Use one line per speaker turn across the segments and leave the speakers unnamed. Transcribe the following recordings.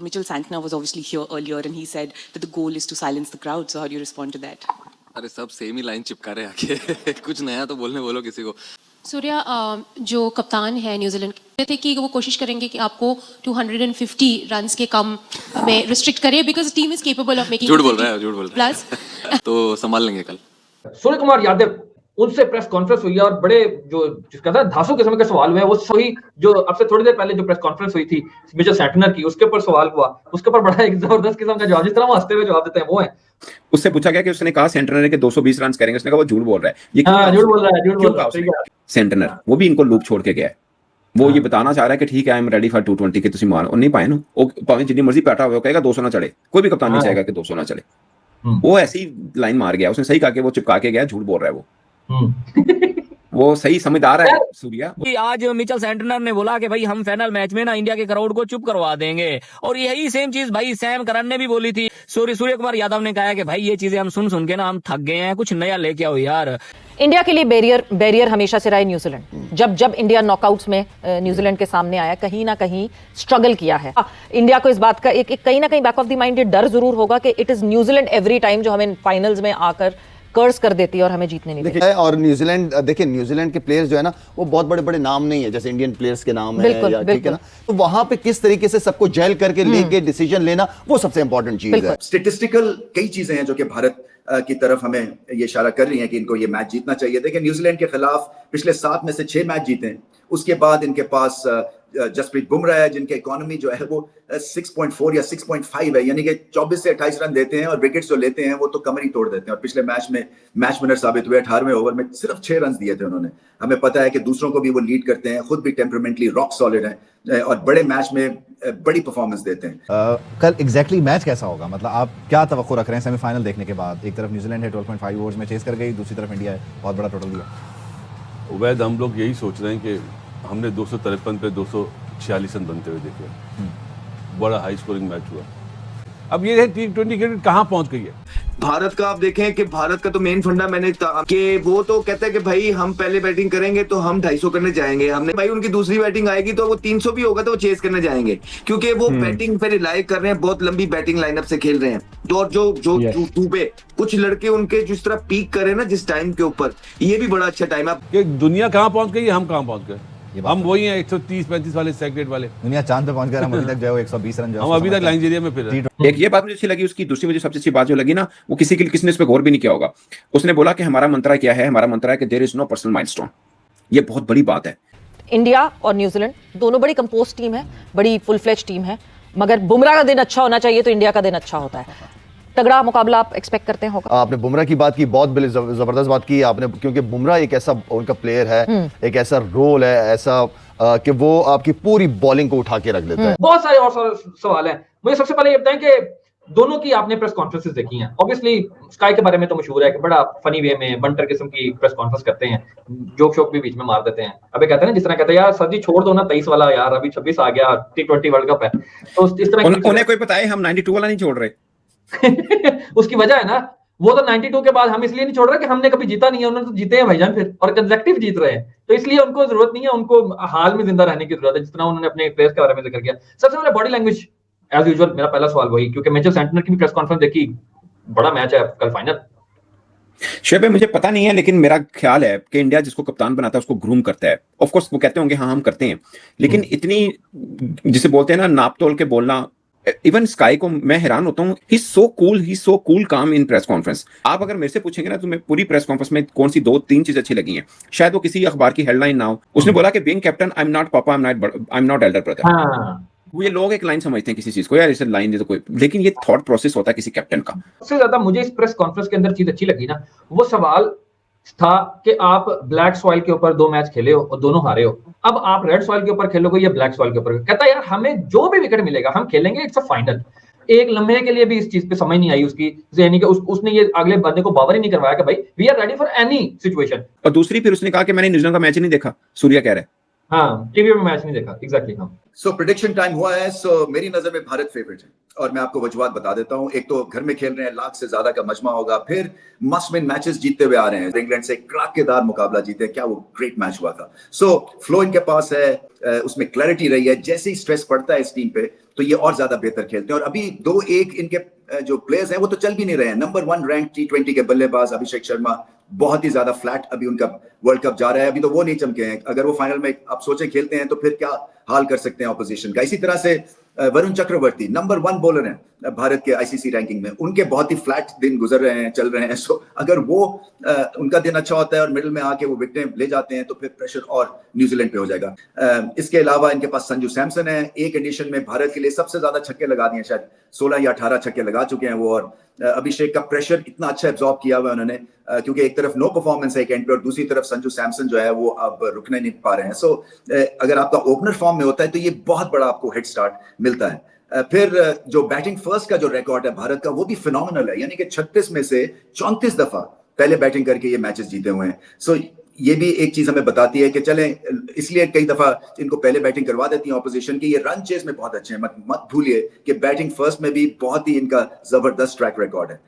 Mitchell Santner was obviously here earlier and he said that the goal is to silence the crowd. So how do you respond to that?
अरे सब same ही line चिपका रहे आके कुछ नया तो बोलने बोलो किसी को।
सूर्या जो कप्तान है न्यूजीलैंड के थे कि वो कोशिश करेंगे कि आपको 250 रन्स के कम में रिस्ट्रिक्ट करें because team is capable of making.
झूठ बोल रहा है
प्लस
तो संभाल लेंगे कल।
सूर्य कुमार यादव उनसे प्रेस कॉन्फ्रेंस हुई है और बड़े जो जिसका था धांसू किस्म के सवाल हुए हैं, वो सही जो अब से थोड़ी देर पहले जो प्रेस कॉन्फ्रेंस हुई थी मिचेल सैंटनर की, उसके ऊपर सवाल हुआ, उसके ऊपर बड़ा एक जबरदस्त किस्म का जवाब, जिस तरह वो हंसते हुए जवाब देते हैं वो है।
उससे पूछा गया कि उसने कहा सेंटनर के 220 रन करेंगे, उसने कहा वो झूठ बोल रहा है। ये
झूठ बोल रहा है
सेंटनर वो भी इनको लूप छोड़ के गया है। वो ये बताना चाह रहा है कि ठीक है आई एम रेडी फॉर 220 के तुम मान नहीं पाए ना, भाਵੇਂ जितनी मर्जी बैठा हुआ कहेगा 200 ना चढ़े, कोई भी कप्तान नहीं चाहेगा कि 200 ना चले। वो ऐसी लाइन मार गया, उसने सही कहा कि वो चिपका के गया, झूठ बोल रहा है वो सही समझदार है सूर्या।
आज मिचेल सैंटनर ने बोला कि भाई हम फाइनल मैच में ना इंडिया के क्राउड को चुप करवा देंगे, और यही सेम चीज भाई सैम करन ने भी बोली थी। सूर्य कुमार यादव ने कहा कि भाई ये चीजें हम सुन के ना हम थक गए हैं, कुछ नया लेके आओ यार।
इंडिया के लिए बैरियर हमेशा से रहा है न्यूजीलैंड। जब इंडिया नॉकआउट्स में न्यूजीलैंड के सामने आया, कहीं ना कहीं स्ट्रगल किया है। इंडिया को इस बात का एक कहीं ना कहीं बैक ऑफ द माइंड ये डर जरूर होगा कि it is New Zealand every time जो हमें फाइनल्स में आकर कर्स कर देती है और हमें जीतने नहीं देती।
और न्यूजीलैंड देखिए, न्यूजीलैंड के प्लेयर्स जो है ना वो बहुत बड़े बड़े नाम नहीं है जैसे इंडियन प्लेयर्स के नाम है, ठीक है ना। तो वहां पे किस तरीके से सबको जेल करके लेके डिसीजन लेना, वो सबसे इंपॉर्टेंट चीज है।
स्टेटिस्टिकल कई चीजें हैं जो कि भारत की तरफ हमें ये इशारा कर रही हैं कि इनको ये मैच जीतना चाहिए। देखिए न्यूजीलैंड के खिलाफ पिछले 7 में से 6 मैच जीते हैं, उसके बाद इनके पास जसप्रीत बुमराह है जिनकी इकोनॉमी जो है वो 6.4 या 6.5 है, यानी कि 24 से 28 रन देते हैं और विकेट्स जो लेते हैं वो तो कमर ही तोड़ देते हैं। और पिछले मैच में मैच विनर साबित हुए, 18वें ओवर में सिर्फ 6 रन दिए थे उन्होंने। हमें पता है कि दूसरों को भी वो लीड करते हैं, खुद भी टेम्परामेंटली रॉक सॉलिड हैं और बड़े मैच में बड़ी परफॉर्मेंस देते हैं।
कल एग्जैक्टली मैच कैसा होगा, मतलब आप क्या तवक्को रख रहे हैं सेमीफाइनल देखने के बाद? एक तरफ न्यूजीलैंड है 12.5 ओवर्स में चेस कर गई, दूसरी तरफ इंडिया है बहुत बड़ा टोटल दिया।
वैद हम लोग यही सोच रहे हैं कि हमने 253 पे 246 रन बनते हुए देखे, बड़ा हाई स्कोरिंग मैच हुआ। अब ये है T20 क्रिकेट कहाँ पहुंच गई है
भारत का। आप देखें कि भारत का तो मेन फंडा मैंने कि वो तो कहता है कि भाई हम पहले बैटिंग करेंगे तो हम 250 करने जाएंगे। हमने भाई उनकी दूसरी बैटिंग आएगी तो वो 300 भी होगा तो वो चेस करने जाएंगे, क्योंकि वो बैटिंग पे रिलाई कर रहे हैं, बहुत लंबी बैटिंग लाइनअप से खेल रहे हैं। तो और जो पे कुछ लड़के उनके जिस तरह पीक करे ना जिस टाइम के ऊपर, ये भी बड़ा अच्छा टाइम है।
दुनिया कहाँ पहुंच गई है, हम कहाँ पहुंच गए? हम वही हैं 130-35 वाले सेग्रेट वाले।
दुनिया चांद पे पहुंच गए, हम अभी तक जो 120 रन
हम अभी तक नाइजीरिया में फिर हैं।
एक ये बात मुझे अच्छी लगी उसकी, दूसरी मुझे सबसे अच्छी बात जो लगी ना, वो किसी ने इस पे गौर भी नहीं किया होगा। उसने बोला कि हमारा मंत्रा क्या है, हमारा मंत्रा है कि there is no personal milestone. ये बहुत बड़ी बात है।
इंडिया और न्यूजीलैंड दोनों बड़ी कंपोज टीम है, बड़ी फुल फ्लेज टीम है, मगर बुमराह का दिन अच्छा होना चाहिए तो इंडिया का दिन अच्छा होता है। तगड़ा मुकाबला आप एक्सपेक्ट करते हैं होगा?
आपने बुमराह की बात की, बहुत बड़ी जबरदस्त बात की आपने, क्योंकि बुमराह एक ऐसा उनका प्लेयर है, एक ऐसा रोल है ऐसा कि वो आपकी पूरी बॉलिंग को उठा के रख लेता है।
बहुत सारे और सवाल हैं। मुझे सबसे पहले ये बताएं कि दोनों की आपने प्रेस कॉन्फ्रेंसेस देखी हैं। ऑब्वियसली स्काई के बारे में तो मशहूर है कि बड़ा फनी वे में बंटर किस्म की प्रेस कॉन्फ्रेंस करते हैं, जोक शोक भी बीच में मार देते हैं। अबे कहते हैं ना, जिस तरह कहते हैं यार सर जी छोड़ दो ना 23 वाला, यार अभी 26 आ गया, T20 वर्ल्ड कप है। तो इस तरह
उन्हें कोई बताए हम 92 वाला नहीं छोड़ रहे।
उसकी वजह है ना, वो तो 92 के बाद हम इसलिए नहीं छोड़ रहे कि हमने कभी जीता नहीं है, उन्होंने तो जीते हैं भाईजान फिर, और कंसेक्टिव जीत रहे हैं, तो इसलिए उनको जरूरत नहीं है, उनको हाल में जिंदा रहने की जरूरत है, जिस तरह उन्होंने अपने प्लेयर्स के बारे में जिक्र किया। सबसे पहले बॉडी लैंग्वेज एज यूजुअल, मेरा पहला सवाल वही, क्योंकि मिचेल सैंटनर की भी प्रेस कॉन्फ्रेंस देखी, बड़ा मैच है कल फाइनल।
शेब मुझे पता नहीं है, लेकिन मेरा ख्याल है कि इंडिया जिसको कप्तान बनाता है उसको ग्रूम करता है। ऑफ कोर्स वो कहते होंगे हाँ हम करते हैं, लेकिन इतनी जिसे बोलते हैं ना नाप तोल के बोलना, इवन स्काई को मैं हैरान होता हूँ। ही सो कूल काम इन प्रेस कॉन्फ्रेंस। आप अगर मेरे से पूछेंगे ना तो मैं पूरी प्रेस कॉन्फ्रेंस में कौन सी 2-3 चीज अच्छी लगी हैं, शायद वो किसी अखबार की हेडलाइन ना हो। उसने बोला कि being captain I am not papa, I am not elder brother. ये लोग एक लाइन समझते हैं किसी चीज को, यार इसे लाइन दे तो कोई, लेकिन ये थॉट प्रोसेस होता है किसी कैप्टन का।
सबसे ज्यादा मुझे इस प्रेस कॉन्फ्रेंस के अंदर चीज अच्छी लगी ना, वो सवाल था कि आप ब्लैक सॉइल के ऊपर 2 मैच खेले हो और दोनों हारे हो, अब आप रेड सॉइल के ऊपर खेलोगे या ब्लैक सॉइल के ऊपर। कहता है यार हमें जो भी विकेट मिलेगा हम खेलेंगे, इट्स अ फाइनल। एक लम्हे के लिए भी इस चीज पे समझ नहीं आई उसकी, यानी कि उसने ये अगले बंदे को बावर ही नहीं करवाया कि भाई we are ready for any situation.
और दूसरी फिर उसने कहा कि मैंने न्यूजीलैंड का मैच ही नहीं देखा, सूर्या कह रहा है।
हाँ, टीवी में मैच नहीं देखा, एग्जैक्टली। हाँ,
सो प्रेडिक्शन टाइम हुआ है। सो मेरी नजर में भारत फेवरेट है और मैं आपको वजूहात बता देता हूं। एक तो घर में खेल रहे हैं, लाख से ज्यादा का मजमा होगा, फिर मस्ट विन मैचेस जीतते हुए आ रहे हैं। इंग्लैंड से क्राकेदार मुकाबला जीते, क्या वो ग्रेट मैच हुआ था। सो फ्लो इनके पास है, उसमें क्लैरिटी रही है। जैसे ही स्ट्रेस पड़ता है इस टीम पे तो ये और ज्यादा बेहतर खेलते हैं। और अभी 2-1 इनके जो प्लेयर्स हैं वो तो चल भी नहीं रहे हैं। नंबर 1 रैंक T20 के बल्लेबाज अभिषेक शर्मा बहुत ही ज्यादा फ्लैट अभी उनका वर्ल्ड कप जा रहा है। अभी तो वो नहीं चमके हैं। अगर वो फाइनल में आप सोचे खेलते हैं तो फिर क्या हाल कर सकते हैं ऑपोजिशन का। इसी तरह से वरुण चक्रवर्ती नंबर 1 बॉलर हैं भारत के आईसीसी रैंकिंग में। उनके बहुत ही फ्लैट दिन गुजर रहे हैं, चल रहे हैं। सो अगर वो उनका दिन अच्छा होता है और मिडिल में आके वो विकेटें ले जाते हैं तो फिर प्रेशर और न्यूजीलैंड पे हो जाएगा। इसके अलावा इनके पास संजू सैमसन है। एक एडिशन में भारत के लिए सबसे ज्यादा छक्के लगा दिए, शायद 16 या 18 छक्के लगा चुके हैं वो। और अभिषेक का प्रेशर इतना अच्छा एब्जॉर्ब किया हुआ है उन्होंने, क्योंकि एक तरफ नो परफॉर्मेंस है एक एंड पे और दूसरी तरफ संजू सैमसन जो है वो अब रुकने नहीं पा रहे हैं। सो अगर आपका ओपनर फॉर्म में होता है तो ये बहुत बड़ा आपको हेड स्टार्ट मिलता है। फिर जो बैटिंग फर्स्ट का जो रिकॉर्ड है भारत का वो भी फिनोमिनल है, यानी कि 36 में से 34 दफा पहले बैटिंग करके ये मैचेस जीते हुए हैं। सो ये भी एक चीज हमें बताती है कि चलें, इसलिए कई दफा इनको पहले बैटिंग करवा देती है ऑपोजिशन की। ये रन चेस में बहुत अच्छे हैं, मत भूलिए कि बैटिंग फर्स्ट में भी बहुत ही इनका जबरदस्त ट्रैक रिकॉर्ड है।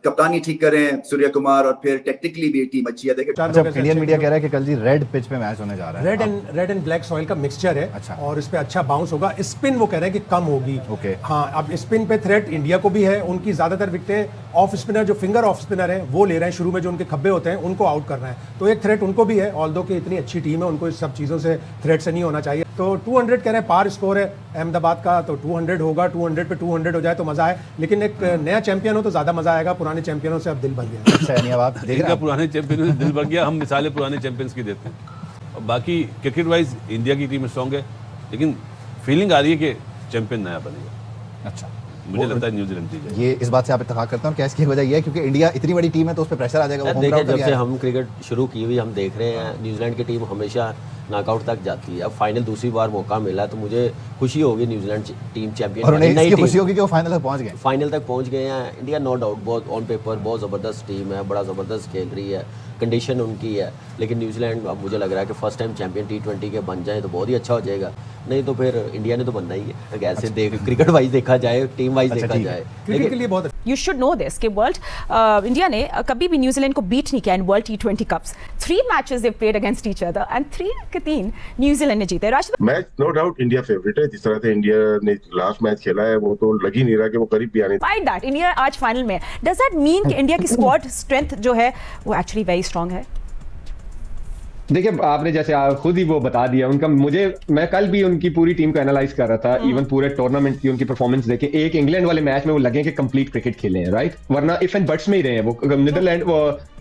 कप्तानी ठीक करें सूर्य कुमार और फिर टेक्निकली भी टीम अच्छी है। देखिए
इंडियन मीडिया कह रहा है कि कल जी रेड पिच पे मैच होने जा रहा है।
रेड एंड ब्लैक सॉइल का मिक्सचर है।
अच्छा।
और इस पे अच्छा बाउंस होगा। स्पिन वो कह रहे हैं कि कम होगी।
ओके।
हाँ, अब स्पिन पे थ्रेट इंडिया को भी है। उनकी ज्यादातर विकेटें ऑफ स्पिनर, जो फिंगर ऑफ स्पिनर है वो ले रहे हैं। शुरू में जो उनके खब्बे होते हैं उनको आउट करना है, तो एक थ्रेट उनको भी है। ऑल्दो कि इतनी अच्छी टीम है, उनको इस सब चीजों से थ्रेट से नहीं होना चाहिए। तो 200 कह रहे हैं, पार स्कोर है अहमदाबाद का, तो 200 होगा। 200 पे 200 हो जाए तो मजा है, लेकिन एक नया चैंपियन हो तो ज्यादा मजा आएगा। पुराने चैंपियनों से अब दिल भर गया।
अच्छा, यानी अब आप देख रहे हैं
पुराने चैंपियनों से दिल भर गया। हम मिसालें पुराने चैंपियंस की देते हैं। और बाकी क्रिकेट वाइज इंडिया की टीम स्ट्रॉन्ग है, लेकिन फीलिंग आ रही है कि चैंपियन नया बनेगा।
अच्छा,
मुझे लगता है न्यूजीलैंड जीत जाएगी।
ये इस बात से आप इत्तेफाक करते हैं? क्या इसकी वजह ये है क्योंकि इंडिया इतनी बड़ी टीम है तो उस पर प्रेशर आ जाएगा?
देखिए, जब से हम क्रिकेट शुरू की हुई हम देख रहे हैं न्यूजीलैंड की टीम हमेशा नॉकआउट तक जाती है। अब फाइनल दूसरी बार मौका मिला है तो मुझे खुशी होगी न्यूजीलैंड टीम चैंपियन।
और उन्हें इसकी खुशी होगी कि वो फाइनल तक पहुंच गए।
फाइनल तक पहुंच गए हैं। इंडिया नो डाउट बहुत ऑन पेपर बहुत ज़बरदस्त टीम है, बड़ा ज़बरदस्त खेल रही है, कंडीशन उनकी है। लेकिन न्यूजीलैंड अब मुझे लग रहा है कि फर्स्ट टाइम चैंपियन T20 के बन जाए तो बहुत ही अच्छा हो जाएगा। नहीं तो फिर इंडिया ने तो बनना ही है। ऐसे देख क्रिकेट वाइज देखा जाए, टीम वाइज देखा जाए,
क्रिकेट के लिए बहुत
You should know this कि वर्ल्ड इंडिया ने कभी भी न्यूजीलैंड को बीट नहीं किया in world T20 cups. 3 matches they played against each other and 3 के 3 न्यूजीलैंड ने जीते।
Match no doubt India favourite है। जिस तरह से इंडिया ने लास्ट मैच खेला है वो तो लग ही नहीं रहा कि वो करीब भी आने।
Despite that, इंडिया आज फाइनल में। Does that mean कि इंडिया की स्क्वाड स्ट्रेंथ जो है वो एक्चुअली वेरी स्ट्रांग है?
देखिए, आपने जैसे खुद ही वो बता दिया उनका। मैं कल भी उनकी पूरी टीम को एनालाइज कर रहा था, इवन पूरे टूर्नामेंट की उनकी परफॉर्मेंस देखे। एक इंग्लैंड वाले मैच में वो लगे कि कंप्लीट क्रिकेट खेले हैं, राइट? वरना इफ एंड बट्स में ही रहे हैं वो। नीदरलैंड वो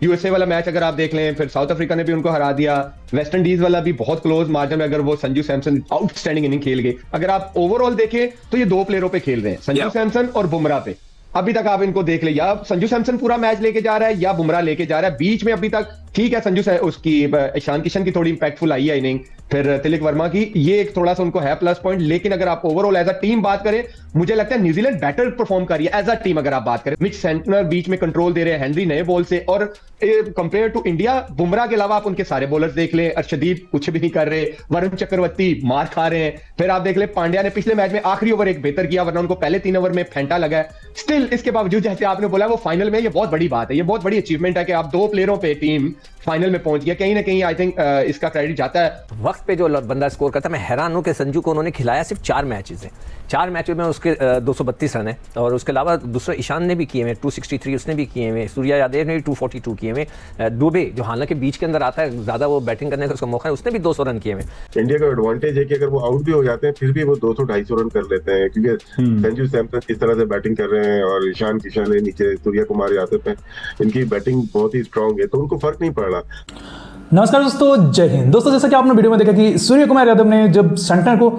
यूएसए वाला मैच अगर आप देख लें, फिर साउथ अफ्रीका ने भी उनको हरा दिया। वेस्ट इंडीज वाला भी बहुत क्लोज मार्जिन में, अगर वो संजू सैमसन आउटस्टैंडिंग इनिंग खेल गए। अगर आप ओवरऑल देखें तो ये 2 प्लेयरों पे खेल रहे हैं, संजू सैमसन और बुमराह पे। अभी तक आप इनको देख ले, या संजू सैमसन पूरा मैच लेके जा रहा है या बुमराह लेके जा रहा है। बीच में अभी तक ठीक है, संजू उसकी ईशान किशन की थोड़ी इंपैक्टफुल आई है इनिंग, फिर तिलक वर्मा की, ये एक थोड़ा सा उनको है प्लस पॉइंट। लेकिन अगर आप ओवरऑल एज अ टीम बात करें, मुझे लगता है न्यूजीलैंड बेटर परफॉर्म कर रही है एज अ टीम। अगर आप बात करें, मिच सेंटनर बीच में कंट्रोल दे रहे हैं, हेनरी नए बॉल से। और कंपेयर टू इंडिया, बुमराह के अलावा आप उनके सारे बॉलर्स देख लें, अर्शदीप कुछ भी नहीं कर रहे, वरुण चक्रवर्ती मार खा रहे हैं। फिर आप देख ले, पांड्या ने पिछले मैच में आखिरी ओवर एक बेहतर किया, वरना उनको पहले 3 ओवर में फेंटा लगा है। स्टिल इसके बावजूद जैसे आपने बोला वो फाइनल में, ये बहुत बड़ी बात है, ये बहुत बड़ी अचीवमेंट है कि आप 2 प्लेयरों पे टीम फाइनल में पहुंच गया। कहीं ना कहीं आई थिंक इसका क्रेडिट जाता है।
वक्त पे जो बंदा स्कोर करता है, मैं हैरान हूं कि संजू को उन्होंने खिलाया सिर्फ 4 मैचेस हैं। 4 मैचों में उसके 232 रन है। और उसके अलावा दूसरा ईशान ने भी किए हुए 263 उसने भी किए हुए, सूर्या यादव ने भी 242 किए हुए। दुबे जो हालांकि बीच के अंदर आता है, ज्यादा वो बैटिंग करने का उसका मौका है, उसने भी 200 रन किए हुए।
इंडिया का एडवांटेज है कि अगर वो आउट भी हो जाते हैं फिर भी वो 200-250 रन कर लेते हैं, क्योंकि संजू सैमसन इस तरह से बैटिंग कर रहे हैं और ईशान किशन है नीचे, सूर्या कुमार यादव है, इनकी बैटिंग बहुत ही स्ट्रांग है, तो उनको फर्क नहीं पड़ रहा।
नमस्कार दोस्तों, जय हिंद। दोस्तों, जैसा कि आपने वीडियो में देखा कि सूर्य कुमार यादव ने जब सेंटर को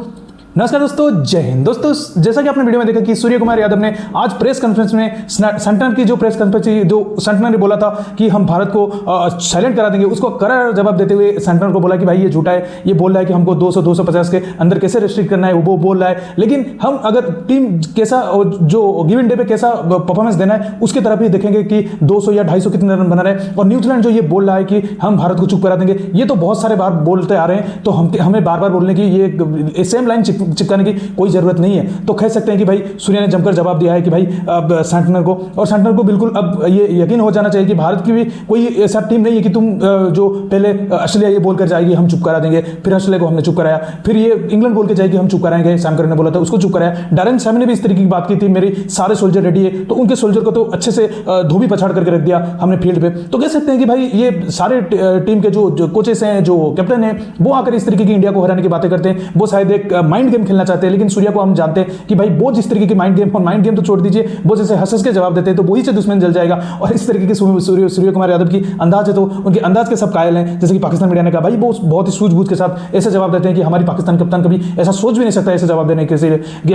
नमस्कार दोस्तों, जय हिंद। दोस्तों, जैसा कि आपने वीडियो में देखा कि सूर्य कुमार यादव ने आज प्रेस कॉन्फ्रेंस में सेंटनर की जो प्रेस कॉन्फ्रेंस थी, जो सेंटनर ने बोला था कि हम भारत को साइलेंट करा देंगे, उसको करारा जवाब देते हुए सेंटनर को बोला कि भाई ये झूठा है, ये बोल रहा है कि हमको 200-250 के अंदर कैसे रिस्ट्रिक्ट करना है, वो बोल रहा है। लेकिन हम अगर टीम कैसा जो गिवन डे पे कैसा परफॉर्मेंस देना है उसकी तरफ ही देखेंगे कि 200 या 250 कितने रन बना रहे हैं। और न्यूजीलैंड जो ये बोल रहा है कि हम भारत को चुप करा देंगे, ये तो बहुत सारे बार बोलते आ रहे हैं, तो हमें बार बार बोलने की ये सेम लाइन चिपकाने की कोई जरूरत नहीं है। तो कह सकते हैं कि भाई सूर्य ने जमकर जवाब दिया है कि भाई अब सेंटनर को बिल्कुल अब ये यकीन हो जाना चाहिए कि भारत की भी कोई ऐसा टीम नहीं है कि तुम जो पहले ऑस्ट्रेलिया ये बोलकर जाएगी हम चुप करा देंगे, फिर ऑस्ट्रेलिया को हमने चुप कराया, फिर ये इंग्लैंड बोल के जाएगी हम चुप कराएंगे, सैम करन ने बोला था उसको चुप कराया। डैरेन सैमी ने भी इस तरीके की बात की थी, मेरी सारे सोल्जर रेडी है, तो उनके सोल्जर को तो अच्छे से धोबी पछाड़ करके रख दिया हमने फील्ड पे। तो कह सकते हैं कि भाई ये सारे टीम के जो कोचेस हैं, जो कैप्टन है, वो आकर इस तरीके की इंडिया को हराने की बातें करते हैं। वो शायद एक माइंड गेम खेलना चाहते हैं, लेकिन सूर्या को हम जानते हैं कि भाई वो जिस तरीके की माइंड गेम तो छोड़ दीजिए, वो जैसे हंस के जवाब देते हैं तो वही से दुश्मन जल जाएगा। और इस तरीके के सूर्य कुमार यादव की अंदाज है, तो उनके अंदाज के सब कायल हैं। जैसे कि पाकिस्तान मीडिया ने कहा भाई वो बहुत ही सूझबूझ के साथ ऐसे जवाब देते हैं कि हमारी पाकिस्तान कप्तान कभी ऐसा सोच भी नहीं सकता ऐसे जवाब देने के,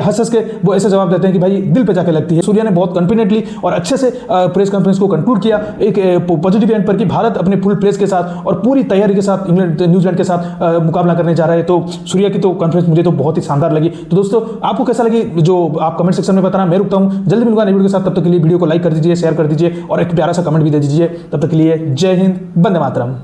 हंस के वो ऐसे जवाब देते हैं कि भाई दिल पे जाके लगती है। सूर्या ने बहुत कॉन्फिडेंटली और अच्छे से प्रेस कॉन्फ्रेंस को कंक्लूड किया एक पॉजिटिव एंड पर कि भारत अपने फुल प्लेस के साथ और पूरी तैयारी के साथ न्यूजीलैंड के साथ मुकाबला करने जा रहा है। तो सूर्या की तो कॉन्फ्रेंस मुझे तो बहुत ही शानदार लगी। तो दोस्तों, आपको कैसा लगी जो आप कमेंट सेक्शन में बताना। मैं रुकता हूं, जल्दी मिलूंगा नई वीडियो के साथ। तब तक के लिए वीडियो को लाइक कर दीजिए, शेयर कर दीजिए और एक प्यारा सा कमेंट भी दे दीजिए। तब तक के लिए जय हिंद, वंदे मातरम।